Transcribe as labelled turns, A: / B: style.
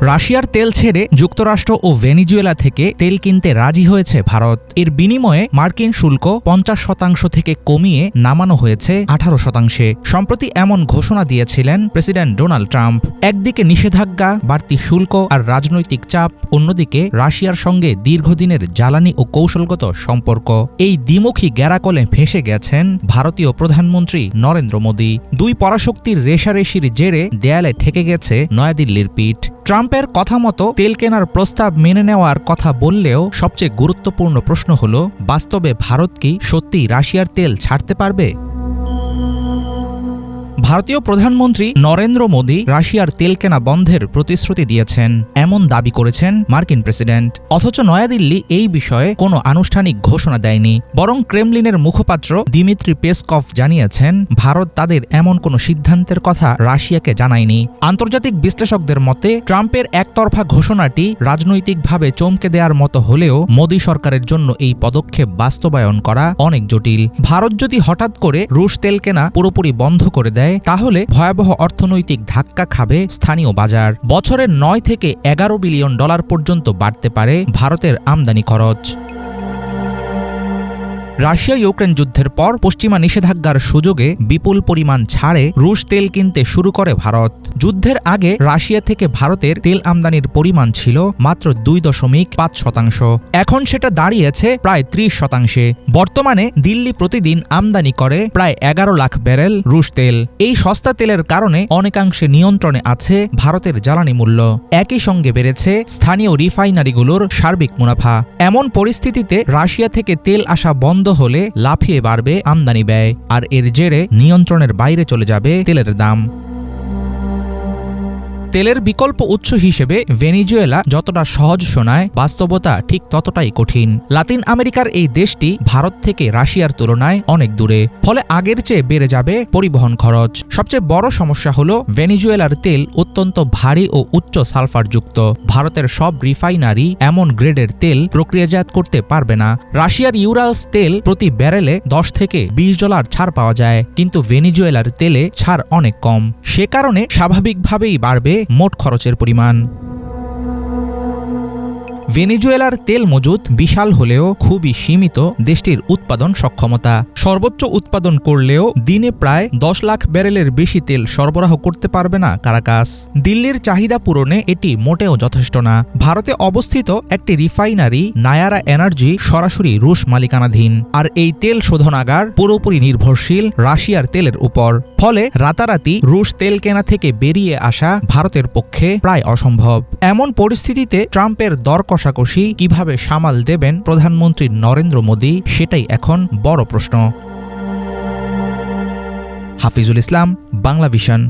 A: রাশিয়ার তেল ছেড়ে যুক্তরাষ্ট্র ও ভেনিজুয়েলা থেকে তেল কিনতে রাজি হয়েছে ভারত। এর বিনিময়ে মার্কিন শুল্ক 50% থেকে কমিয়ে নামানো হয়েছে 18%। সম্প্রতি এমন ঘোষণা দিয়েছিলেন প্রেসিডেন্ট ডোনাল্ড ট্রাম্প। একদিকে নিষেধাজ্ঞা, বাড়তি শুল্ক আর রাজনৈতিক চাপ, অন্যদিকে রাশিয়ার সঙ্গে দীর্ঘদিনের জ্বালানি ও কৌশলগত সম্পর্ক। এই দ্বিমুখী গ্যারাকলে ফেঁসে গেছেন ভারতীয় প্রধানমন্ত্রী নরেন্দ্র মোদী। দুই পরাশক্তির রেষারেষির জেরে দেয়ালে ঠেকে গেছে নয়াদিল্লির পিঠ। ট্রাম্পের কথা মতো তেল কেনার প্রস্তাব মেনে নেওয়ার কথা বললেও সবচেয়ে গুরুত্বপূর্ণ প্রশ্ন হল, বাস্তবে ভারত কি সত্যিই রাশিয়ার তেল ছাড়তে পারবে? ভারতীয় প্রধানমন্ত্রী নরেন্দ্র মোদী রাশিয়ার তেল কেনা বন্ধের প্রতিশ্রুতি দিয়েছেন, এমন দাবি করেছেন মার্কিন প্রেসিডেন্ট। অথচ নয়াদিল্লি এই বিষয়ে কোনো আনুষ্ঠানিক ঘোষণা দেয়নি। বরং ক্রেমলিনের মুখপাত্র দিমিত্রি পেসকভ জানিয়েছেন, ভারত তাদের এমন কোনো সিদ্ধান্তের কথা রাশিয়াকে জানায়নি। আন্তর্জাতিক বিশ্লেষকদের মতে ট্রাম্পের একতরফা ঘোষণাটি রাজনৈতিকভাবে চমকে দেওয়ার মতো হলেও মোদী সরকারের জন্য এই পদক্ষেপ বাস্তবায়ন করা অনেক জটিল। ভারত যদি হঠাৎ করে রুশ তেল কেনা পুরোপুরি বন্ধ করে দেয়, তাহলে ভয়াবহ অর্থনৈতিক ধাক্কা খাবে স্থানীয় বাজার। বছরে 9 থেকে 11 বিলিয়ন ডলার পর্যন্ত বাড়তে পারে ভারতের আমদানি খরচ। রাশিয়া ইউক্রেন যুদ্ধের পর পশ্চিমা নিষেধাজ্ঞার সুযোগে বিপুল পরিমাণ ছাড়ে রুশ তেল কিনতে শুরু করে ভারত। যুদ্ধের আগে রাশিয়া থেকে ভারতের তেল আমদানির পরিমাণ ছিল মাত্র 2.5%। এখন সেটা দাঁড়িয়েছে প্রায় 30%। বর্তমানে দিল্লি প্রতিদিন আমদানি করে প্রায় 11 লাখ ব্যারেল রুশ তেল। এই সস্তা তেলের কারণে অনেকাংশে নিয়ন্ত্রণে আছে ভারতের জ্বালানি মূল্য। একই সঙ্গে বেড়েছে স্থানীয় রিফাইনারিগুলোর সার্বিক মুনাফা। এমন পরিস্থিতিতে রাশিয়া থেকে তেল আসা বন্ধ হলে লাফিয়ে বাড়বে আমদানি ব্যয়, আর এর জেরে নিয়ন্ত্রণের বাইরে চলে যাবে তেলের দাম। তেলের বিকল্প উৎস হিসেবে ভেনিজুয়েলা যতটা সহজ শোনায়, বাস্তবতা ঠিক ততটাই কঠিন। লাতিন আমেরিকার এই দেশটি ভারত থেকে রাশিয়ার তুলনায় অনেক দূরে, ফলে আগের চেয়ে বেড়ে যাবে পরিবহন খরচ। সবচেয়ে বড় সমস্যা হল ভেনিজুয়েলার তেল অত্যন্ত ভারী ও উচ্চ সালফারযুক্ত। ভারতের সব রিফাইনারি এমন গ্রেডের তেল প্রক্রিয়াজাত করতে পারবে না। রাশিয়ার ইউরালস তেল প্রতি ব্যারেলে $10 থেকে $20 ছাড় পাওয়া যায়, কিন্তু ভেনিজুয়েলার তেলে ছাড় অনেক কম। সে কারণে স্বাভাবিকভাবেই বাড়বে মোট খরচের পরিমাণ। ভেনিজুয়েলার তেল মজুত বিশাল হলেও খুবই সীমিত দেশটির উৎপাদন সক্ষমতা। সর্বোচ্চ উৎপাদন করলেও দিনে প্রায় 10 লাখ ব্যারেলের বেশি তেল সরবরাহ করতে পারবে না কারাকাস। দিল্লির চাহিদা পূরণে এটি মোটেও যথেষ্ট না। ভারতে অবস্থিত একটি রিফাইনারি নায়ারা এনার্জি সরাসরি রুশ মালিকানাধীন, আর এই তেল শোধনাগার পুরোপুরি নির্ভরশীল রাশিয়ার তেলের উপর। ফলে রাতারাতি রুশ তেল কেনা থেকে বেরিয়ে আসা ভারতের পক্ষে প্রায় অসম্ভব। এমন পরিস্থিতিতে ট্রাম্পের দর কষাকষি কিভাবে সামাল দেবেন প্রধানমন্ত্রী নরেন্দ্র মোদী, সেটাই এখন বড় প্রশ্ন। হাফিজুল ইসলাম, বাংলা ভিশন।